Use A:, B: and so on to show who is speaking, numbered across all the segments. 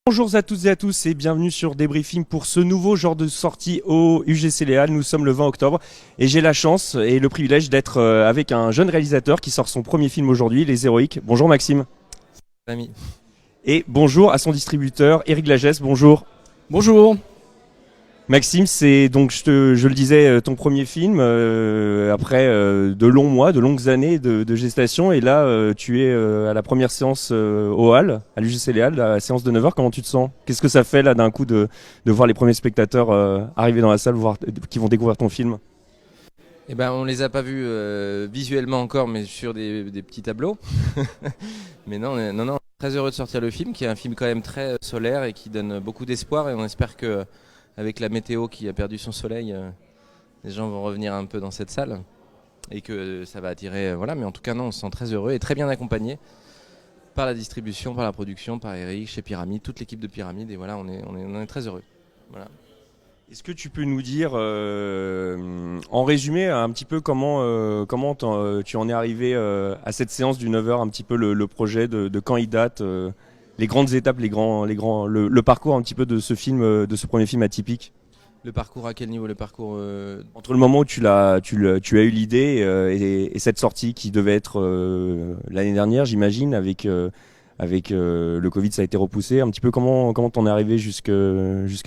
A: Bonjour à toutes et à tous et bienvenue sur Débriefing pour ce nouveau genre de sortie au UGC Léal. Nous sommes le 20 octobre et j'ai la chance et le privilège d'être avec un jeune réalisateur qui sort son premier film aujourd'hui, Les Héroïques. Bonjour Maxime.
B: Ami.
A: Et bonjour à son distributeur Éric Lagesse. Bonjour.
C: Bonjour.
A: Maxime, c'est donc je le disais ton premier film après de longs mois, de longues années de gestation et là tu es à la première séance au Hall, à l'UGC Léal, la séance de 9h. Comment tu te sens? Qu'est-ce que ça fait là d'un coup de voir les premiers spectateurs arriver dans la salle qui vont découvrir ton film?
B: Eh ben, on les a pas vus visuellement encore, mais sur des petits tableaux. Mais non, très heureux de sortir le film, qui est un film quand même très solaire et qui donne beaucoup d'espoir. Et on espère que, avec la météo qui a perdu son soleil, les gens vont revenir un peu dans cette salle et que ça va attirer. Voilà, mais en tout cas, non, on se sent très heureux et très bien accompagné par la distribution, par la production, par Eric, chez Pyramide, toute l'équipe de Pyramide. Et voilà, on est très heureux. Voilà.
A: Est-ce que tu peux nous dire, en résumé, un petit peu comment tu en es arrivé à cette séance du 9h, un petit peu le projet de quand il date, les grandes étapes, le parcours un petit peu de ce film, de ce premier film atypique?
B: Le parcours à quel niveau? Le parcours
A: Entre le moment où tu as eu l'idée et cette sortie qui devait être l'année dernière, j'imagine, avec le Covid, ça a été repoussé. Un petit peu comment t'en es arrivé jusqu'à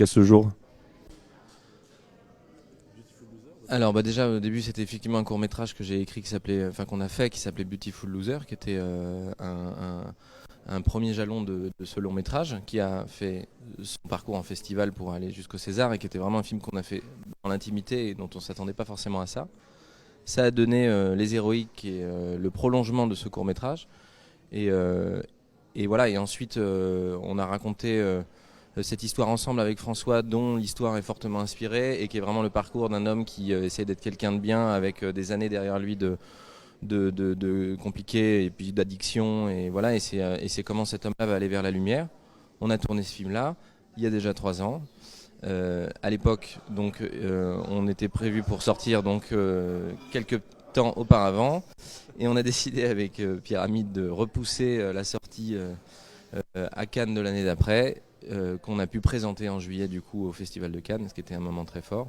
A: ce jour?
B: Alors déjà au début c'était effectivement un court métrage que j'ai écrit qu'on a fait qui s'appelait Beautiful Loser, qui était un premier jalon de ce long métrage qui a fait son parcours en festival pour aller jusqu'au César et qui était vraiment un film qu'on a fait dans l'intimité et dont on s'attendait pas forcément à ça. Ça a donné Les Héroïques qui est le prolongement de ce court métrage et voilà, et ensuite on a raconté cette histoire ensemble avec François, dont l'histoire est fortement inspirée et qui est vraiment le parcours d'un homme qui essaie d'être quelqu'un de bien avec des années derrière lui de compliqués et puis d'addiction, et voilà, et c'est comment cet homme-là va aller vers la lumière. On a tourné ce film-là il y a déjà 3 ans. À l'époque, donc, on était prévu pour sortir donc quelques temps auparavant, et on a décidé avec Pyramide de repousser la sortie à Cannes de l'année d'après. Qu'on a pu présenter en juillet du coup au Festival de Cannes, ce qui était un moment très fort.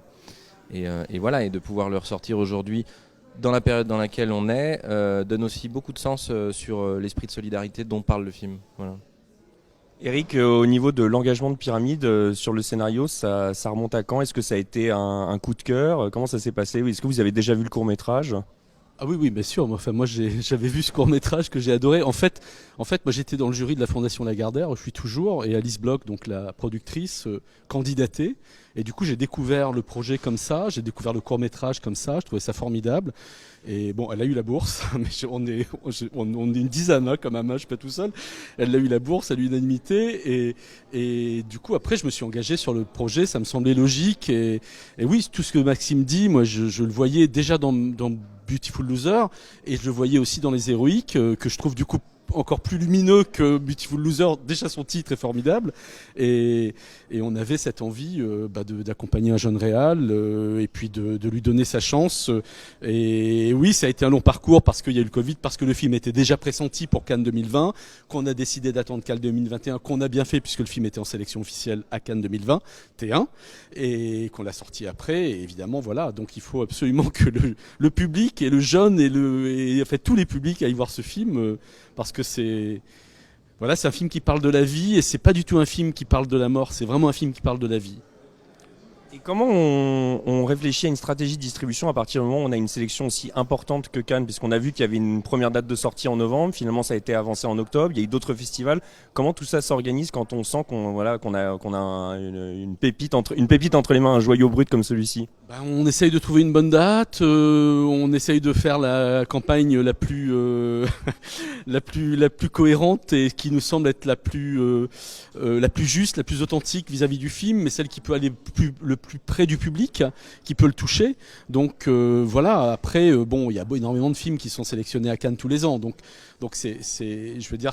B: Et voilà, et de pouvoir le ressortir aujourd'hui dans la période dans laquelle on est donne aussi beaucoup de sens sur l'esprit de solidarité dont parle le film. Voilà.
A: Eric, au niveau de l'engagement de Pyramide sur le scénario, ça remonte à quand? Est-ce que ça a été un coup de cœur? Comment ça s'est passé? Est-ce que vous avez déjà vu le court-métrage?
C: Ah oui, oui, bien sûr. Enfin, moi, j'avais vu ce court métrage que j'ai adoré. En fait, moi, j'étais dans le jury de la Fondation Lagardère. Je suis toujours, et Alice Bloch, donc la productrice, candidatée. Et du coup, j'ai découvert le projet comme ça. J'ai découvert le court métrage comme ça. Je trouvais ça formidable. Et bon, elle a eu la bourse, mais on est une dizaine, hein, comme un match, je suis pas tout seul. Elle a eu la bourse à l'unanimité, et du coup, après, je me suis engagé sur le projet. Ça me semblait logique. Et oui, tout ce que Maxime dit, moi, je le voyais déjà dans Beautiful Loser, et je le voyais aussi dans Les Héroïques, que je trouve du coup encore plus lumineux que Beautiful Loser. Déjà, son titre est formidable, et on avait cette envie d'accompagner un jeune réal, et puis de lui donner sa chance. Et oui, ça a été un long parcours parce qu'il y a eu le Covid, parce que le film était déjà pressenti pour Cannes 2020, qu'on a décidé d'attendre Cannes 2021, qu'on a bien fait puisque le film était en sélection officielle à Cannes 2021, et qu'on l'a sorti après. Et évidemment, voilà, donc il faut absolument que le public et le jeune et en fait tous les publics aillent voir ce film, parce que c'est un film qui parle de la vie, et c'est pas du tout un film qui parle de la mort, c'est vraiment un film qui parle de la vie.
A: Et comment on réfléchit à une stratégie de distribution à partir du moment où on a une sélection aussi importante que Cannes, puisqu'on a vu qu'il y avait une première date de sortie en novembre, finalement ça a été avancé en octobre, il y a eu d'autres festivals. Comment tout ça s'organise quand on sent qu'on a une pépite entre les mains, un joyau brut comme celui-ci?
C: On essaye de trouver une bonne date, on essaye de faire la campagne la plus la plus cohérente, et qui nous semble être la plus juste, la plus authentique vis-à-vis du film, mais celle qui peut aller le plus près du public, qui peut le toucher. Donc voilà. Après, il y a énormément de films qui sont sélectionnés à Cannes tous les ans. Donc je veux dire,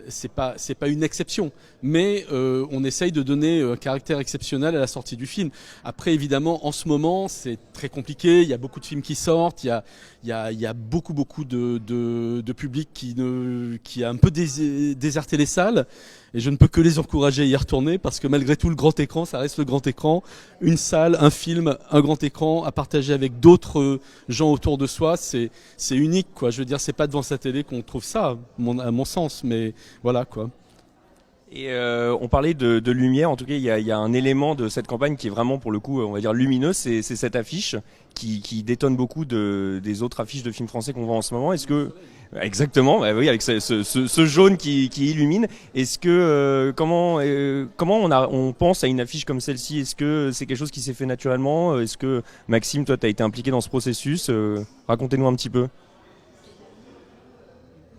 C: c'est pas une exception, mais on essaye de donner un caractère exceptionnel à la sortie du film. Après, évidemment, en ce moment, c'est très compliqué. Il y a beaucoup de films qui sortent. Il y a beaucoup de public qui a un peu déserté les salles. Et je ne peux que les encourager à y retourner parce que malgré tout, le grand écran, ça reste le grand écran. Une salle, un film, un grand écran à partager avec d'autres gens autour de soi, c'est unique, quoi. Je veux dire, c'est pas devant sa télé qu'on trouve ça, à mon sens, mais voilà, quoi.
A: Et on parlait de lumière, en tout cas il y a un élément de cette campagne qui est vraiment pour le coup on va dire lumineux, c'est cette affiche qui détonne beaucoup des autres affiches de films français qu'on voit en ce moment. Est-ce que exactement, bah oui, avec ce jaune qui illumine, est-ce que comment on pense à une affiche comme celle-ci? Est-ce que c'est quelque chose qui s'est fait naturellement? Est-ce que Maxime, toi tu as été impliqué dans ce processus? Racontez-nous un petit peu.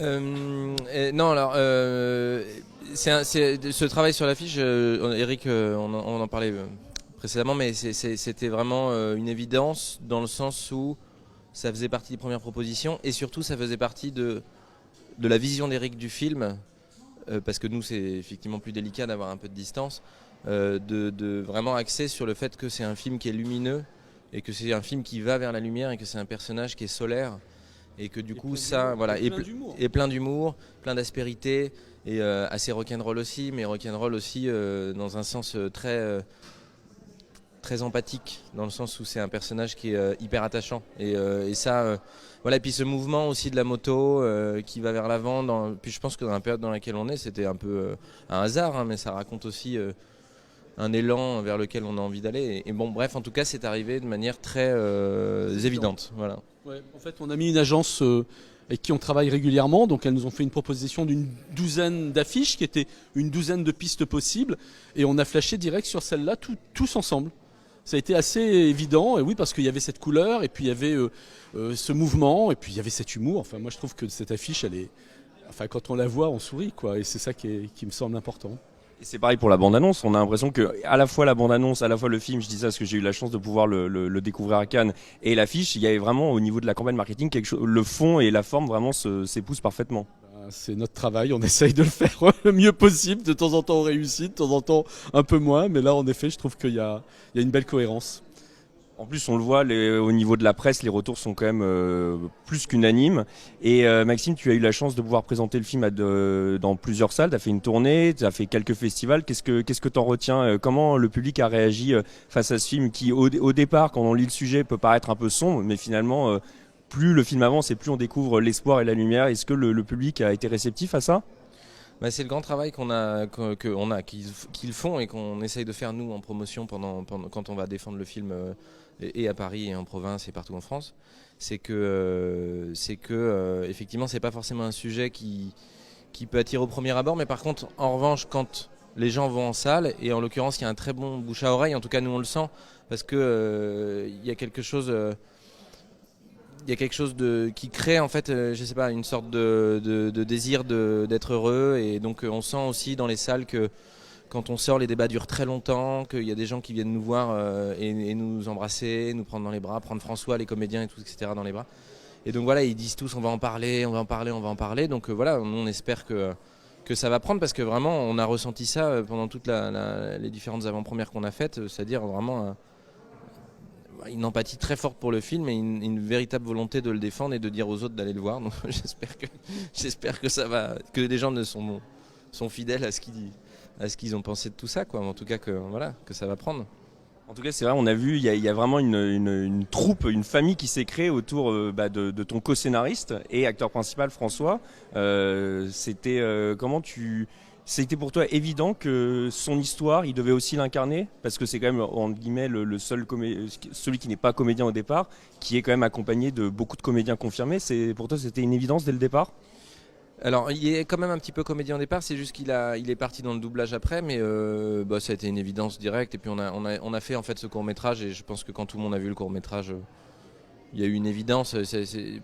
B: Non, alors ce travail sur l'affiche, Eric, on en parlait précédemment, mais c'était vraiment une évidence dans le sens où ça faisait partie des premières propositions et surtout ça faisait partie de la vision d'Eric du film, parce que nous c'est effectivement plus délicat d'avoir un peu de distance, de vraiment axer sur le fait que c'est un film qui est lumineux et que c'est un film qui va vers la lumière et que c'est un personnage qui est solaire. Et que du coup ça voilà et plein d'humour, plein d'aspérité et assez rock'n'roll aussi, mais rock'n'roll aussi dans un sens très empathique, dans le sens où c'est un personnage qui est hyper attachant et ça voilà. Et puis ce mouvement aussi de la moto qui va vers l'avant, puis je pense que dans la période dans laquelle on est, c'était un peu un hasard, hein, mais ça raconte aussi un élan vers lequel on a envie d'aller. Et bon, bref, en tout cas, c'est arrivé de manière très évidente. Voilà.
C: Ouais, en fait, on a mis une agence avec qui on travaille régulièrement. Donc, elles nous ont fait une proposition d'une douzaine d'affiches qui étaient une douzaine de pistes possibles. Et on a flashé direct sur celle-là, tous ensemble. Ça a été assez évident. Et oui, parce qu'il y avait cette couleur, et puis il y avait ce mouvement, et puis il y avait cet humour. Enfin, moi, je trouve que cette affiche, enfin, quand on la voit, on sourit, quoi. Et c'est ça qui me semble important.
A: Et c'est pareil pour la bande-annonce, on a l'impression que à la fois la bande-annonce, à la fois le film, je dis ça parce que j'ai eu la chance de pouvoir le découvrir à Cannes, et l'affiche, il y avait vraiment au niveau de la campagne marketing quelque chose, le fond et la forme vraiment s'épousent parfaitement.
C: C'est notre travail, on essaye de le faire le mieux possible, de temps en temps on réussit, de temps en temps un peu moins, mais là en effet je trouve qu'il y a une belle cohérence.
A: En plus, on le voit, au niveau de la presse, les retours sont quand même plus qu'unanimes. Et Maxime, tu as eu la chance de pouvoir présenter le film dans plusieurs salles. Tu as fait une tournée, tu as fait quelques festivals. Qu'est-ce que tu en retiens? Comment le public a réagi face à ce film qui, au départ, quand on lit le sujet, peut paraître un peu sombre, mais finalement, plus le film avance et plus on découvre l'espoir et la lumière. Est-ce que le public a été réceptif à ça?
B: Bah, c'est le grand travail qu'ils font et qu'on essaye de faire nous en promotion quand on va défendre le film et à Paris et en province et partout en France. C'est que effectivement c'est pas forcément un sujet qui peut attirer au premier abord, mais par contre en revanche quand les gens vont en salle, et en l'occurrence il y a un très bon bouche à oreille, en tout cas nous on le sent, parce que il y a quelque chose qui crée en fait, je sais pas, une sorte de désir d'être heureux, et donc on sent aussi dans les salles que quand on sort, les débats durent très longtemps, qu'il y a des gens qui viennent nous voir et nous embrasser, nous prendre dans les bras, prendre François, les comédiens et tout, etc. dans les bras. Et donc voilà, ils disent tous on va en parler, on va en parler, on va en parler. Donc voilà, nous on espère que ça va prendre, parce que vraiment on a ressenti ça pendant toutes les différentes avant-premières qu'on a faites, c'est-à-dire vraiment une empathie très forte pour le film et une véritable volonté de le défendre et de dire aux autres d'aller le voir. Donc j'espère que ça va, que les gens sont fidèles à ce qu'ils ont pensé de tout ça, quoi. En tout cas que ça va prendre.
A: En tout cas, c'est vrai, on a vu, il y a vraiment une troupe, une famille qui s'est créée autour de ton co-scénariste et acteur principal, François. C'était pour toi évident que son histoire, il devait aussi l'incarner, parce que c'est quand même, entre guillemets, celui qui n'est pas comédien au départ, qui est quand même accompagné de beaucoup de comédiens confirmés. Pour toi, c'était une évidence dès le départ?
B: Alors, il est quand même un petit peu comédien au départ, c'est juste qu'il est parti dans le doublage après, mais ça a été une évidence directe. Et puis on a fait en fait ce court-métrage, et je pense que quand tout le monde a vu le court-métrage, il y a eu une évidence.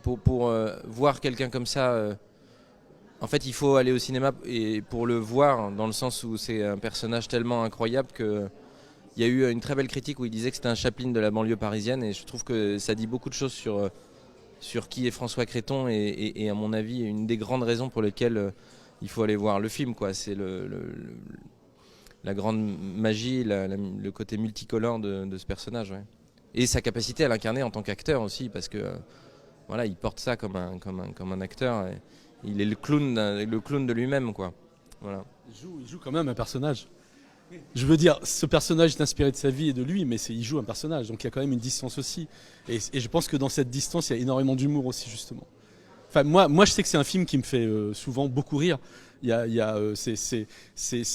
B: Pour voir quelqu'un comme ça, en fait, il faut aller au cinéma et pour le voir, dans le sens où c'est un personnage tellement incroyable que il y a eu une très belle critique où il disait que c'était un Chaplin de la banlieue parisienne, et je trouve que ça dit beaucoup de choses sur qui est François Creton, et à mon avis une des grandes raisons pour lesquelles il faut aller voir le film, quoi. C'est la grande magie, le côté multicolore de ce personnage, ouais. Et sa capacité à l'incarner en tant qu'acteur aussi, parce que voilà, il porte ça comme un acteur. Et il est le clown de lui-même, quoi. Voilà.
C: Il joue quand même un personnage. Je veux dire, ce personnage est inspiré de sa vie et de lui, mais il joue un personnage, donc il y a quand même une distance aussi. Et je pense que dans cette distance, il y a énormément d'humour aussi, justement. Enfin, moi, je sais que c'est un film qui me fait souvent beaucoup rire. C'est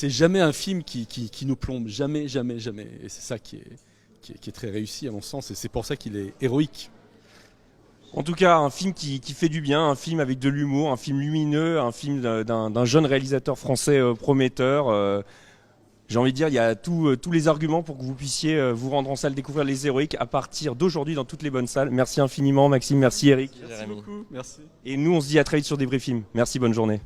C: jamais un film qui nous plombe, jamais, jamais, jamais. Et c'est ça qui est très réussi à mon sens, et c'est pour ça qu'il est héroïque.
A: En tout cas, un film qui fait du bien, un film avec de l'humour, un film lumineux, un film d'un jeune réalisateur français prometteur. J'ai envie de dire, il y a tous les arguments pour que vous puissiez vous rendre en salle découvrir Les Héroïques à partir d'aujourd'hui dans toutes les bonnes salles. Merci infiniment Maxime, merci Eric.
C: Merci beaucoup, merci.
A: Et nous on se dit à très vite sur Débrief Film. Merci, bonne journée.